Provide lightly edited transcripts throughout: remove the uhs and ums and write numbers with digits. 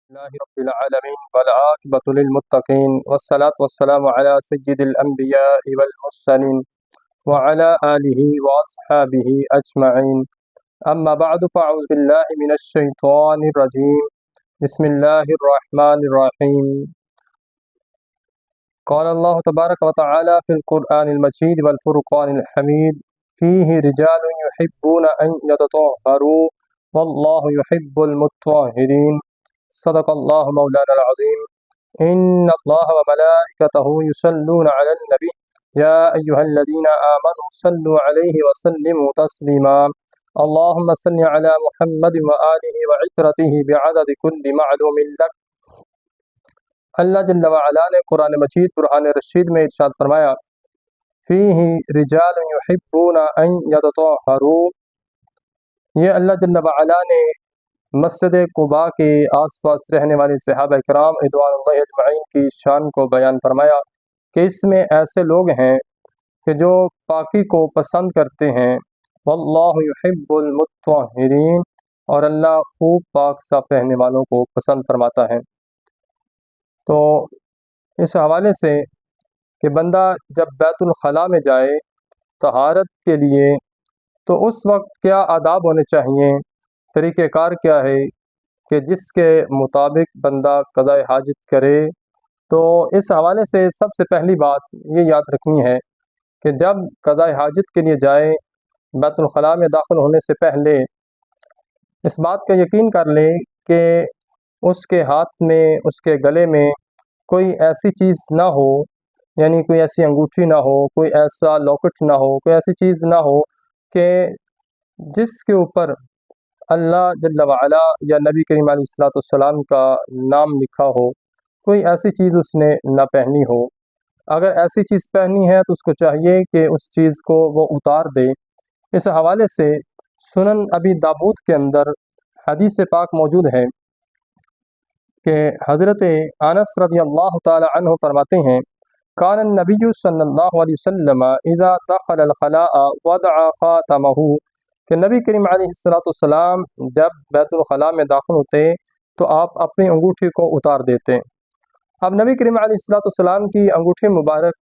لله رب العالمين والعاقبة للمتقين والصلاة والسلام على سيد الأنبياء والمرسلين وعلى آله وأصحابه أجمعين. أما بعد فأعوذ بالله من الشيطان الرجيم. بسم الله الرحمن الرحيم. قال الله تبارك وتعالى في القرآن المجيد والفرقان الحميد: فيه رجال يحبون أن يتطهروا والله يحب المطهرين. صدق اللہ مولانا العظیم. ان اللہ وملائکتہ یصلون علی النبی یا ایہا الذین آمنوا صلوا علیہ وسلموا تسلیما. اللہم صل علی محمد وآلہ وعترتہ بعدد کل معلوم لک. اللہ جل وعلا نے قرآن مجید برہان رشید میں ارشاد فرمایا: فیہ رجال یحبون ان یتطہروا. یہ اللہ جل وعلا نے مسجد قباء کے آس پاس رہنے والے صحابہ کرام رضوان اللہ اجمعین کی شان کو بیان فرمایا کہ اس میں ایسے لوگ ہیں کہ جو پاکی کو پسند کرتے ہیں. واللہ یحب المطہرین، اور اللہ خوب پاک صاف رہنے والوں کو پسند فرماتا ہے. تو اس حوالے سے کہ بندہ جب بیت الخلاء میں جائے طہارت کے لیے تو اس وقت کیا آداب ہونے چاہیے، طریقہ کار کیا ہے کہ جس کے مطابق بندہ قضاء حاجت کرے. تو اس حوالے سے سب سے پہلی بات یہ یاد رکھنی ہے کہ جب قضاء حاجت کے لیے جائے بیت الخلاء میں داخل ہونے سے پہلے اس بات کا یقین کر لے کہ اس کے ہاتھ میں، اس کے گلے میں کوئی ایسی چیز نہ ہو، یعنی کوئی ایسی انگوٹھی نہ ہو، کوئی ایسا لاکٹ نہ ہو، کوئی ایسی چیز نہ ہو کہ جس کے اوپر اللہ جل وعلا یا نبی کریم علیہ الصلوۃ والسلام کا نام لکھا ہو. کوئی ایسی چیز اس نے نہ پہنی ہو. اگر ایسی چیز پہنی ہے تو اس کو چاہیے کہ اس چیز کو وہ اتار دے. اس حوالے سے سنن ابی داود کے اندر حدیث پاک موجود ہے کہ حضرت انس رضی اللہ تعالی عنہ فرماتے ہیں: کان النبی صلی اللہ علیہ وسلم اذا دخل الخلاء وضع خاتمہ، کہ نبی کریم علیہ السلام جب بیت الخلاء میں داخل ہوتے تو آپ اپنی انگوٹھی کو اتار دیتے. اب نبی کریم علیہ السلام کی انگوٹھی مبارک،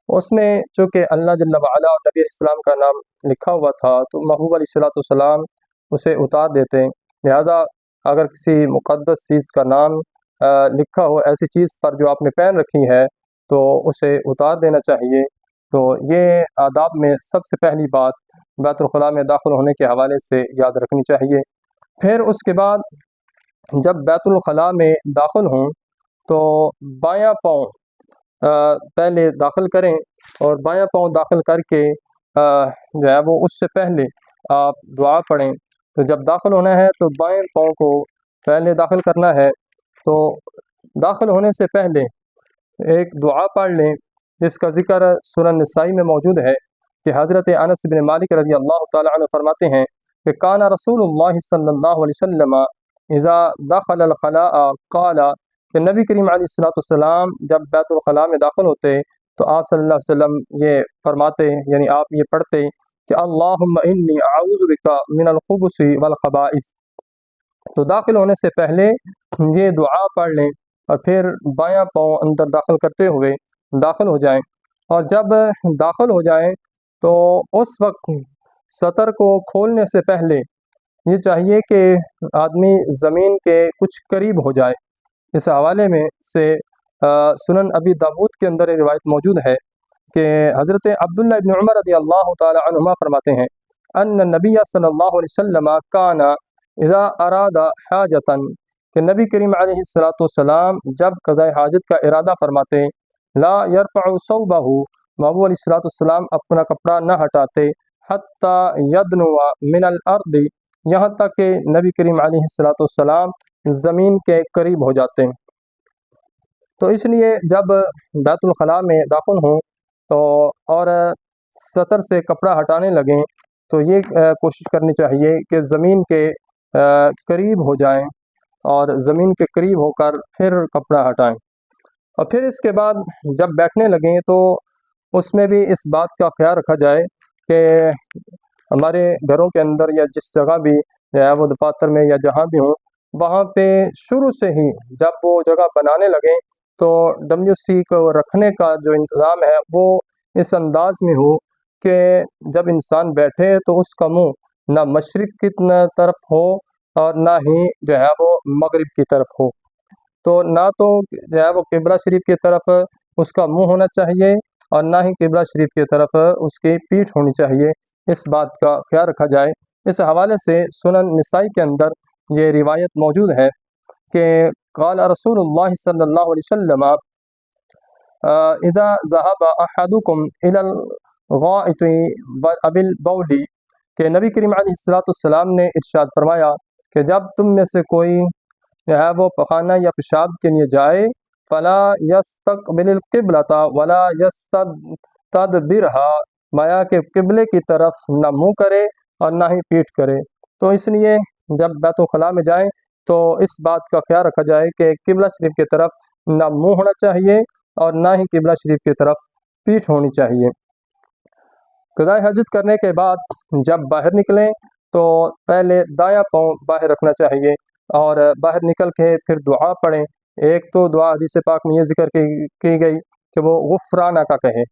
اس میں چونکہ اللہ جل وعلا اور نبی علیہ السلام کا نام لکھا ہوا تھا تو محبوب علیہ السلام اسے اتار دیتے. لہذا اگر کسی مقدس چیز کا نام لکھا ہو ایسی چیز پر جو آپ نے پہن رکھی ہے تو اسے اتار دینا چاہیے. تو یہ آداب میں سب سے پہلی بات بیت الخلاء میں داخل ہونے کے حوالے سے یاد رکھنی چاہیے. پھر اس کے بعد جب بیت الخلاء میں داخل ہوں تو بایاں پاؤں پہلے داخل کریں، اور بایاں پاؤں داخل کر کے جو ہے وہ اس سے پہلے آپ دعا پڑھیں. تو جب داخل ہونا ہے تو بائیں پاؤں کو پہلے داخل کرنا ہے. تو داخل ہونے سے پہلے ایک دعا پڑھ لیں جس کا ذکر سورہ نسائی میں موجود ہے کہ حضرت انس بن مالک رضی اللہ تعالی عنہ فرماتے ہیں کہ کان رسول اللہ صلی اللہ علیہ وسلم اذا دخل الخلاء قال، کہ نبی کریم علیہ السلام جب بیت الخلاء میں داخل ہوتے تو آپ صلی اللہ علیہ وسلم یہ فرماتے، یعنی آپ یہ پڑھتے کہ اللہم انی اعوذ بک من الخبث والخبائث. تو داخل ہونے سے پہلے یہ دعا پڑھ لیں اور پھر بایاں پاؤں اندر داخل کرتے ہوئے داخل ہو جائیں. اور جب داخل ہو جائیں تو اس وقت سطر کو کھولنے سے پہلے یہ چاہیے کہ آدمی زمین کے کچھ قریب ہو جائے. اس حوالے میں سے سنن ابی داود کے اندر روایت موجود ہے کہ حضرت عبداللہ ابن عمر رضی اللہ تعالی عنہما فرماتے ہیں ان نبی صلی اللہ علیہ وسلم کان اذا اراد حاجتا، کہ نبی کریم علیہ السلام جب قضاء حاجت کا ارادہ فرماتے لا یرفع ثوبہ، محبوب علیہ السلام اپنا کپڑا نہ ہٹاتے حتی یدنو من الارض، یہاں تک کہ نبی کریم علیہ السلام زمین کے قریب ہو جاتے. تو اس لیے جب بیت الخلاء میں داخل ہوں تو اور سطر سے کپڑا ہٹانے لگیں تو یہ کوشش کرنی چاہیے کہ زمین کے قریب ہو جائیں اور زمین کے قریب ہو کر پھر کپڑا ہٹائیں. اور پھر اس کے بعد جب بیٹھنے لگیں تو اس میں بھی اس بات کا خیال رکھا جائے کہ ہمارے گھروں کے اندر یا جس جگہ بھی یا وہ دفاتر میں یا جہاں بھی ہوں وہاں پہ شروع سے ہی جب وہ جگہ بنانے لگیں تو WC کو رکھنے کا جو انتظام ہے وہ اس انداز میں ہو کہ جب انسان بیٹھے تو اس کا منہ نہ مشرق کی طرف ہو اور نہ ہی جو ہے وہ مغرب کی طرف ہو، تو نہ تو جو ہے وہ قبلہ شریف کی طرف اس کا منہ ہونا چاہیے اور نہ ہی قبلہ شریف کی طرف اس کی پیٹھ ہونی چاہیے، اس بات کا خیال رکھا جائے۔ اس حوالے سے سنن نسائی کے اندر یہ روایت موجود ہے کہ قال رسول اللہ صلی اللہ علیہ وسلم اذا ذهب احدكم الى الغائط اب البول، کہ نبی کریم علیہ السلام نے ارشاد فرمایا کہ جب تم میں سے کوئی جو ہے وہ پخانہ یا پیشاب کے لیے جائے فلا یستقبل القبلۃ ولا یستدبرها، مایا کہ قبلے کی طرف نہ منہ کرے اور نہ ہی پیٹھ کرے۔ تو اس لیے جب بیت الخلاء میں جائیں تو اس بات کا خیال رکھا جائے کہ قبلہ شریف کی طرف نہ منہ ہونا چاہیے اور نہ ہی قبلہ شریف کی طرف پیٹھ ہونی چاہیے۔ قضاء حاجت کرنے کے بعد جب باہر نکلیں تو پہلے دایاں پاؤں باہر رکھنا چاہیے اور باہر نکل کے پھر دعا پڑھیں۔ ایک تو دعا حدیث پاک میں یہ ذکر کی گئی کہ وہ غفرانہ کا کہیں،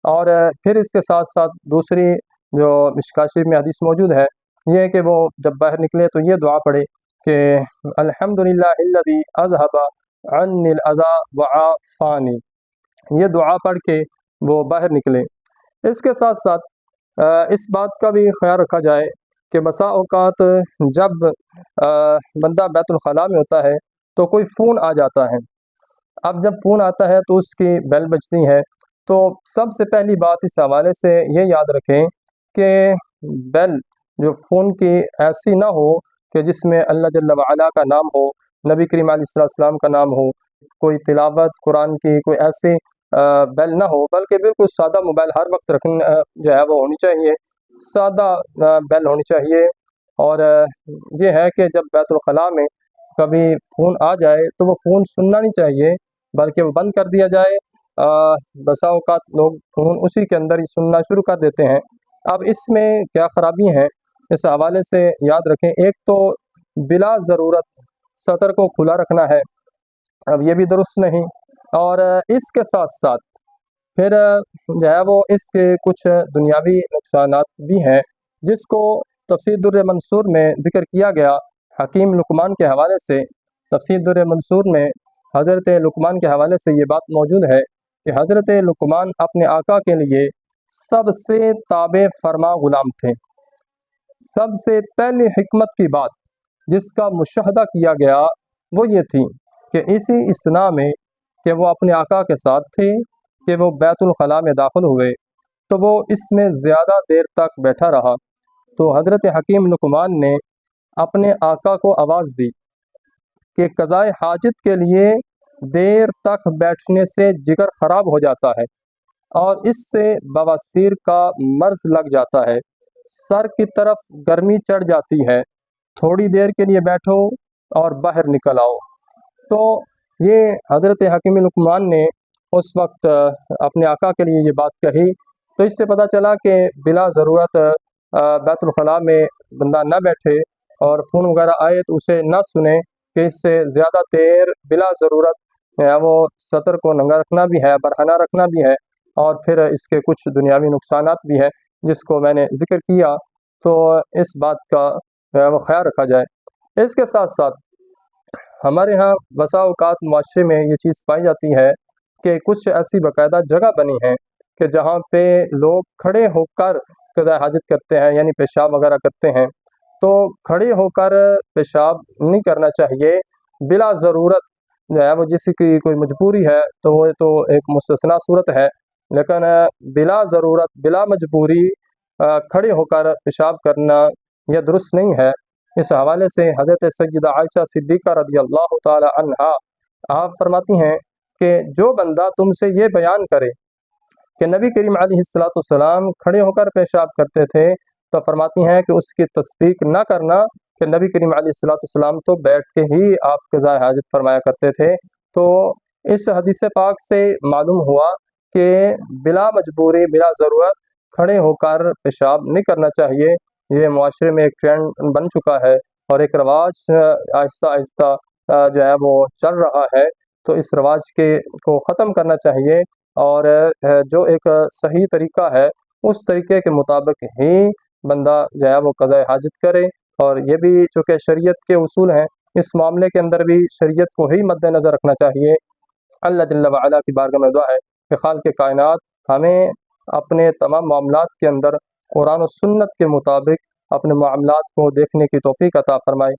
اور پھر اس کے ساتھ ساتھ دوسری جو مشکوٰۃ شریف میں حدیث موجود ہے یہ ہے کہ وہ جب باہر نکلے تو یہ دعا پڑھے کہ الحمدللہ الذی اذھب عنی الاذی وعافانی، یہ دعا پڑھ کے وہ باہر نکلے۔ اس کے ساتھ ساتھ اس بات کا بھی خیال رکھا جائے کہ بسا اوقات جب بندہ بیت الخلاء میں ہوتا ہے تو کوئی فون آ جاتا ہے۔ اب جب فون آتا ہے تو اس کی بیل بجتی ہے، تو سب سے پہلی بات اس حوالے سے یہ یاد رکھیں کہ بیل جو فون کی ایسی نہ ہو کہ جس میں اللہ جل وعلا کا نام ہو، نبی کریم علیہ السلام کا نام ہو، کوئی تلاوت قرآن کی کوئی ایسی بیل نہ ہو، بلکہ بالکل سادہ موبائل ہر وقت رکھنا جو ہے وہ ہونی چاہیے، سادہ بیل ہونی چاہیے۔ اور یہ ہے کہ جب بیت الخلاء میں کبھی فون آ جائے تو وہ فون سننا نہیں چاہیے بلکہ وہ بند کر دیا جائے۔ بسا اوقات لوگ فون اسی کے اندر ہی سننا شروع کر دیتے ہیں۔ اب اس میں کیا خرابی ہیں اس حوالے سے یاد رکھیں۔ ایک تو بلا ضرورت سطر کو کھلا رکھنا ہے، اب یہ بھی درست نہیں، اور اس کے ساتھ ساتھ پھر جو ہے وہ اس کے کچھ دنیاوی نقصانات بھی ہیں جس کو تفسیر در منصور میں ذکر کیا گیا حکیم لقمان کے حوالے سے۔ تفسیر در منصور میں حضرت لقمان کے حوالے سے یہ بات موجود ہے کہ حضرت لقمان اپنے آقا کے لیے سب سے تابع فرما غلام تھے۔ سب سے پہلی حکمت کی بات جس کا مشاہدہ کیا گیا وہ یہ تھی کہ اسی اسنا میں کہ وہ اپنے آقا کے ساتھ تھے کہ وہ بیت الخلاء میں داخل ہوئے تو وہ اس میں زیادہ دیر تک بیٹھا رہا، تو حضرت حکیم لقمان نے اپنے آقا کو آواز دی کہ قضاء حاجت کے لیے دیر تک بیٹھنے سے جگر خراب ہو جاتا ہے اور اس سے بواسیر کا مرض لگ جاتا ہے، سر کی طرف گرمی چڑھ جاتی ہے، تھوڑی دیر کے لیے بیٹھو اور باہر نکل آؤ۔ تو یہ حضرت حکیم لقمان نے اس وقت اپنے آقا کے لیے یہ بات کہی، تو اس سے پتہ چلا کہ بلا ضرورت بیت الخلاء میں بندہ نہ بیٹھے اور فون وغیرہ آئے تو اسے نہ سنے، کہ اس سے زیادہ دیر بلا ضرورت وہ سطر کو ننگا رکھنا بھی ہے، برہنہ رکھنا بھی ہے، اور پھر اس کے کچھ دنیاوی نقصانات بھی ہیں جس کو میں نے ذکر کیا، تو اس بات کا وہ خیال رکھا جائے۔ اس کے ساتھ ساتھ ہمارے ہاں بسا اوقات معاشرے میں یہ چیز پائی جاتی ہے کہ کچھ ایسی باقاعدہ جگہ بنی ہیں کہ جہاں پہ لوگ کھڑے ہو کر قضاء حاجت کرتے ہیں، یعنی پیشاب وغیرہ کرتے ہیں، تو کھڑے ہو کر پیشاب نہیں کرنا چاہیے بلا ضرورت۔ جو ہے وہ جس کی کوئی مجبوری ہے تو وہ تو ایک مستثنیٰ صورت ہے، لیکن بلا ضرورت بلا مجبوری کھڑے ہو کر پیشاب کرنا یہ درست نہیں ہے۔ اس حوالے سے حضرت سیدہ عائشہ صدیقہ رضی اللہ تعالی عنہا آپ فرماتی ہیں کہ جو بندہ تم سے یہ بیان کرے کہ نبی کریم علیہ السلام کھڑے ہو کر پیشاب کرتے تھے، تو فرماتی ہیں کہ اس کی تصدیق نہ کرنا کہ نبی کریم علیہ السلام تو بیٹھ کے ہی آپ قضاء حاجت فرمایا کرتے تھے۔ تو اس حدیث پاک سے معلوم ہوا کہ بلا مجبوری بلا ضرورت کھڑے ہو کر پیشاب نہیں کرنا چاہیے۔ یہ معاشرے میں ایک ٹرینڈ بن چکا ہے اور ایک رواج آہستہ آہستہ جو ہے وہ چل رہا ہے، تو اس رواج کو ختم کرنا چاہیے، اور جو ایک صحیح طریقہ ہے اس طریقے کے مطابق ہی بندہ جو ہے وہ قضاء حاجت کرے۔ اور یہ بھی چونکہ شریعت کے اصول ہیں، اس معاملے کے اندر بھی شریعت کو ہی مد نظر رکھنا چاہیے۔ اللہ جل وعلا کی بارگاہ میں دعا ہے کہ خالق کائنات ہمیں اپنے تمام معاملات کے اندر قرآن و سنت کے مطابق اپنے معاملات کو دیکھنے کی توفیق عطا فرمائے۔